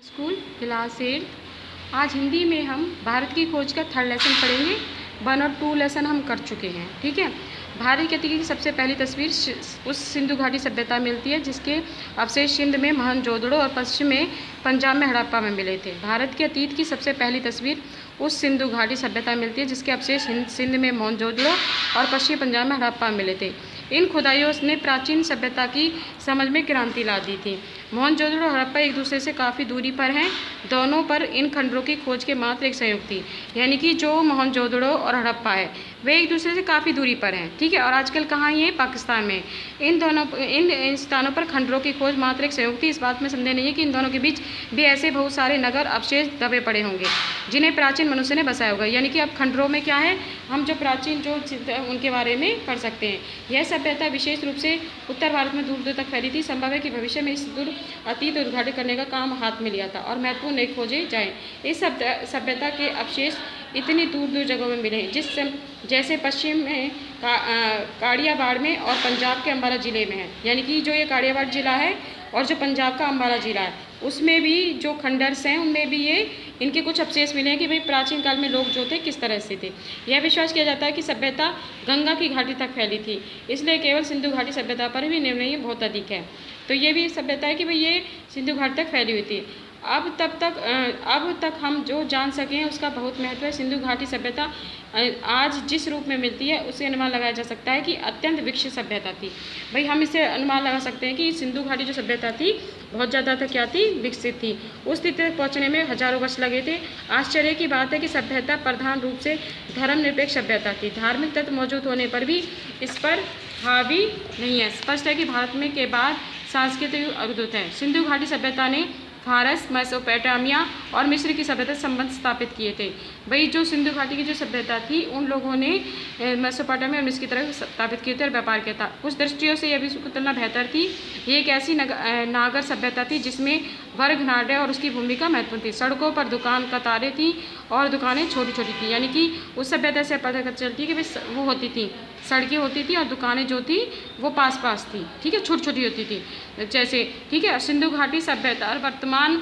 School class 8। आज हिंदी में हम भारत की खोज का थर्ड लेसन पढ़ेंगे। 1 और 2 लेसन हम कर चुके हैं। ठीक है। भारत के अतीत की सबसे पहली तस्वीर उस सिंधु घाटी सभ्यता मिलती है जिसके अवशेष सिंध में मोहनजोदड़ो और पश्चिम में पंजाब में हड़प्पा में मिले थे। भारत के अतीत की सबसे पहली तस्वीर उस सिंधु घाटी सभ्यता मिलती है जिसके अवशेष सिंध में मोहनजोदड़ो और पश्चिमी पंजाब में हड़प्पा में मिले थे। इन खुदाइयों ने प्राचीन सभ्यता की समझ में क्रांति ला दी थी। मोहनजोदड़ो और हड़प्पा एक दूसरे से काफ़ी दूरी पर हैं। दोनों पर इन खंडरों की खोज के मात्र एक संयोग थी, यानी कि जो मोहनजोदड़ो और हड़प्पा है वे एक दूसरे से काफ़ी दूरी पर हैं। ठीक है। और आजकल कहाँ ये पाकिस्तान में इन स्थानों पर खंडरों की खोज मात्र एक संयोग थी। इस बात में संदेह नहीं है कि इन दोनों के बीच भी ऐसे बहुत सारे नगर अवशेष दबे पड़े होंगे जिन्हें प्राचीन मनुष्य ने बसाया होगा। यानी कि अब खंडरों में क्या है, हम जो प्राचीन जो उनके बारे में पढ़ सकते हैं। यह सभ्यता विशेष रूप से उत्तर भारत में दूर दूर तक फैली थी। संभव है कि भविष्य में इस दूर अतीत उद्घाटित करने का काम हाथ में लिया था और महत्वपूर्ण नहीं खोजे जाए। इस सभ्यता के अवशेष इतनी दूर दूर जगहों में मिले हैं जैसे पश्चिम में काड़ियाबाड़ में और पंजाब के अम्बाला ज़िले में है। यानी कि जो ये काड़ियाबाड़ ज़िला है और जो पंजाब का अम्बाला ज़िला है उसमें भी जो खंडर्स हैं उनमें भी ये इनके कुछ अवशेष मिले हैं कि भाई प्राचीन काल में लोग जो थे किस तरह से थे। यह विश्वास किया जाता है कि सभ्यता गंगा की घाटी तक फैली थी, इसलिए केवल सिंधु घाटी सभ्यता पर भी निर्णय बहुत अधिक है। तो ये भी सभ्यता है कि भाई ये सिंधु घाटी तक फैली हुई थी। अब तक हम जो जान सके हैं उसका बहुत महत्व है। सिंधु घाटी सभ्यता आज जिस रूप में मिलती है उसे अनुमान लगाया जा सकता है कि अत्यंत विकसित सभ्यता थी। भाई हम इसे अनुमान लगा सकते हैं कि सिंधु घाटी जो सभ्यता थी बहुत ज़्यादा क्या थी, विकसित थी। उस स्थिति तक पहुँचने में हजारों वर्ष लगे थे। आश्चर्य की बात है कि सभ्यता प्रधान रूप से धर्मनिरपेक्ष सभ्यता थी। धार्मिक तत्व मौजूद होने पर भी इस पर हावी नहीं है। स्पष्ट है कि भारत में के बाद सांस्कृतिक अद्भुत है। सिंधु घाटी सभ्यता ने फारस, मेसोपोटामिया और मिस्र की सभ्यता संबंध स्थापित किए थे। भाई जो सिंधु घाटी की जो सभ्यता थी उन लोगों ने मेसोपोटामिया और मिस्र की तरह स्थापित किए थे और व्यापार किया था। कुछ दृष्टियों से यह भी तुलना बेहतर थी। ये एक ऐसी नागर सभ्यता थी जिसमें वर्ग नाट्य और उसकी भूमिका महत्वपूर्ण थी। सड़कों पर दुकान कतारें थी और दुकानें छोटी छोटी थी। यानी कि उस सभ्यता से पता चलती है कि भाई वो होती थी, सड़कें होती थी और दुकानें जो थी वो पास पास थी। ठीक है, छोटी छोटी होती थी जैसे। ठीक है। सिंधु घाटी सभ्यता और वर्तमान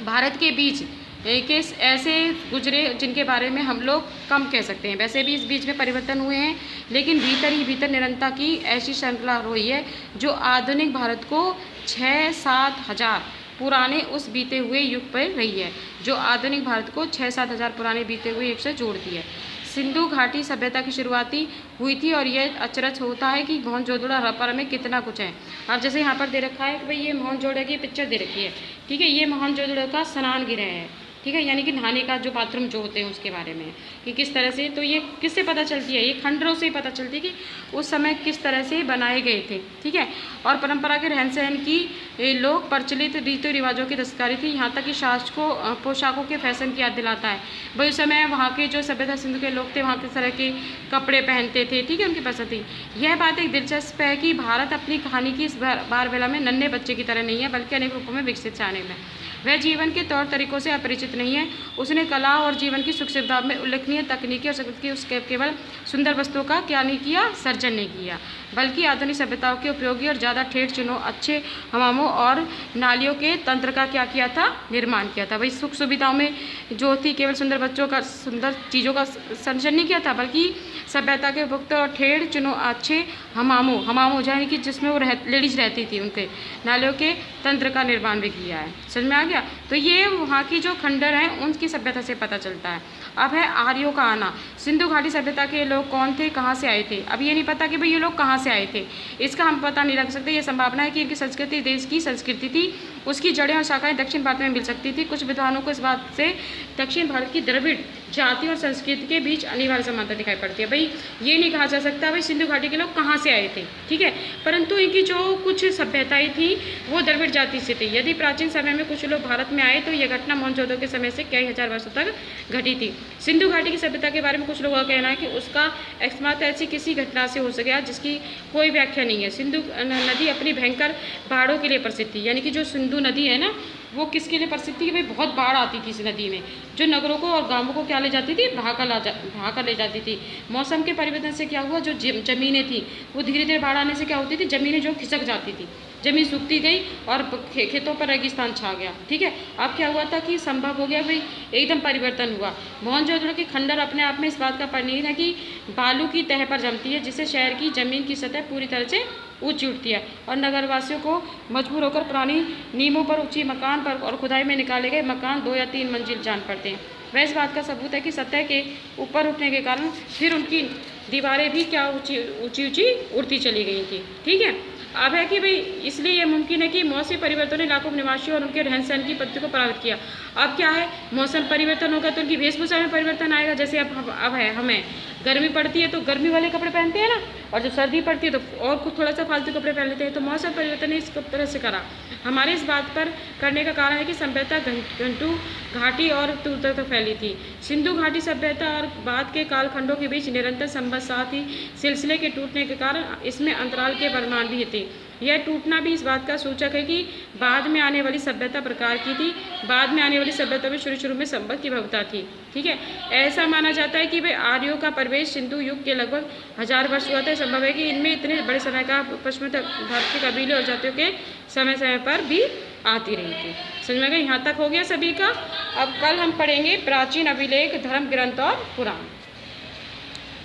भारत के बीच के ऐसे गुजरे जिनके बारे में हम लोग कम कह सकते हैं। वैसे भी इस बीच में परिवर्तन हुए हैं लेकिन भीतर ही भीतर निरंतरता की ऐसी श्रृंखला हुई है जो आधुनिक भारत को 6-7 हज़ार पुराने उस बीते हुए युग पर रही है, जो आधुनिक भारत को 6-7 हज़ार पुराने बीते हुए युग से जोड़ती है। सिंधु घाटी सभ्यता की शुरुआती हुई थी और यह अचरज होता है कि मोहनजोदड़ो और हड़प्पा में कितना कुछ है। अब जैसे यहाँ पर दे रखा है कि भाई ये मोहनजोदड़ो की पिक्चर दे रखी है। ठीक है। ये मोहनजोदड़ो का स्नान गृह है। ठीक है। यानी कि नहाने का जो बाथरूम जो होते हैं उसके बारे में कि किस तरह से, तो ये किससे पता चलती है, ये खंडरों से ही पता चलती है कि उस समय किस तरह से बनाए गए थे। ठीक है। और परंपरा के रहन सहन की लोग प्रचलित रीति रिवाजों की दस्तकारी थी। यहाँ तक कि शासकों पोशाकों के फैशन की याद दिलाता है। भाई उस समय वहाँ के जो सभ्यता सिंधु के लोग थे वहाँ किस तरह के कपड़े पहनते थे। ठीक है, उनकी पसंद थी। यह बात एक दिलचस्प है कि भारत अपनी कहानी की इस बारबेला में नन्हे बच्चे की तरह नहीं है बल्कि अनेक रूपों में विकसित जाने में। वह जीवन के तौर तरीकों से अपरिचित नहीं है। उसने कला और जीवन की सुख सुविधा में उल्लेखनीय तकनीकी और संस्कृति की उसके केवल सुंदर वस्तुओं का क्या नहीं किया, सर्जन नहीं किया, बल्कि आधुनिक सभ्यताओं के उपयोगी और ज़्यादा ठेठ चिन्हों, अच्छे हमामों और नालियों के तंत्र का क्या किया था, निर्माण किया था। वही सुख सुविधाओं में जो थी केवल सुंदर चीज़ों का सर्जन नहीं किया था बल्कि सभ्यता के उपयुक्त और ठेठ चिन्हों, अच्छे हमामों यानी कि जिसमें वो लेडीज रहती थी उनके नालियों के तंत्र का निर्माण भी किया है। समझ में आ गया। तो ये वहाँ की जो खंडर हैं उनकी सभ्यता से पता चलता है। अब है आर्यों का आना। सिंधु घाटी सभ्यता के लोग कौन थे, कहाँ से आए थे। अब ये नहीं पता कि भाई ये लोग कहाँ से आए थे, इसका हम पता नहीं रख सकते। ये संभावना है कि इनकी संस्कृति देश की संस्कृति थी, उसकी जड़ें और शाखाएं दक्षिण भारत में मिल सकती थी। कुछ विद्वानों को इस बात से दक्षिण भारत की द्रविड़ जाति और संस्कृति के बीच अनिवार्य समानता दिखाई पड़ती है। भाई ये नहीं कहा जा सकता भाई सिंधु घाटी के लोग कहाँ से आए थे। ठीक है। परंतु इनकी जो कुछ सभ्यताएं थी वो द्रविड़ जाति से थी। यदि प्राचीन समय में कुछ लोग भारत में आए तो यह घटना मोहनजोदड़ो के समय से कई हजार वर्षों तक घटी थी। सिंधु घाटी की सभ्यता के बारे में कुछ लोगों का कहना है कि उसका एकमात्र ऐसी किसी घटना से हो सके जिसकी कोई व्याख्या नहीं है। सिंधु नदी अपनी भयंकर बाढ़ों के लिए प्रसिद्ध थी। यानी कि जो सिंधु नदी है ना वो किसके लिए प्रसिद्ध थी कि भाई बहुत बाढ़ आती थी इस नदी में, जो नगरों को और गांवों को क्या ले जाती थी, बहा कर ले जाती थी। मौसम के परिवर्तन से क्या हुआ, जो ज़मीनें थी वो धीरे धीरे बाढ़ आने से क्या होती थी, ज़मीनें जो खिसक जाती थी, ज़मीन सूखती गई और खेतों पर रेगिस्तान छा गया। ठीक है, अब क्या हुआ था कि संभव हो गया भाई, एकदम परिवर्तन हुआ। मोहनजोदड़ो के खंडर अपने आप में इस बात का परिणीत है कि बालू की तह पर जमती है, जिससे शहर की ज़मीन की सतह पूरी तरह से ऊंची उठती है और नगरवासियों को मजबूर होकर पुरानी नींवों पर ऊंची मकान पर और खुदाई में निकाले गए मकान 2 या 3 मंजिल जान पड़ते हैं। वह इस बात का सबूत है कि सतह के ऊपर उठने के कारण फिर उनकी दीवारें भी क्या ऊंची ऊंची उड़ती चली गई थी। ठीक है, अब है कि भाई इसलिए यह मुमकिन है कि मौसमी परिवर्तन ने लाखों निवासियों और उनके रहन सहन की पद्धति को प्रभावित किया। अब क्या है, मौसम परिवर्तन होगा तो उनकी वेशभूषा में परिवर्तन आएगा। जैसे अब है, हमें गर्मी पड़ती है तो गर्मी वाले कपड़े पहनते हैं ना, और जब सर्दी पड़ती है तो और कुछ थोड़ा सा फालतू कपड़े पहन लेते हैं। तो मौसम परिवर्तन ने इस तरह से करा। हमारे इस बात पर करने का कारण है कि सभ्यता घंटू घाटी और दूर तक फैली थी। सिंधु घाटी सभ्यता और बाद के कालखंडों के बीच निरंतर संबंध, साथ ही सिलसिले के टूटने के कारण इसमें अंतराल के परिमाण भी थे। यह टूटना भी इस बात का सूचक है कि बाद में आने वाली सभ्यता प्रकार की थी। बाद में आने वाली सभ्यता में शुरू में संबंध की भव्यता थी। ठीक है, ऐसा माना जाता है कि वे आर्यों का प्रवेश सिंधु युग के लगभग 1000 वर्ष हुआ था। संभव है कि इनमें इतने बड़े समय का पश्चिमी भारत के कबीले और जातियों के समय समय पर भी आती रही थी। समझ में गए? यहाँ तक हो गया सभी का। अब कल हम पढ़ेंगे प्राचीन अभिलेख, धर्म ग्रंथ और पुराण।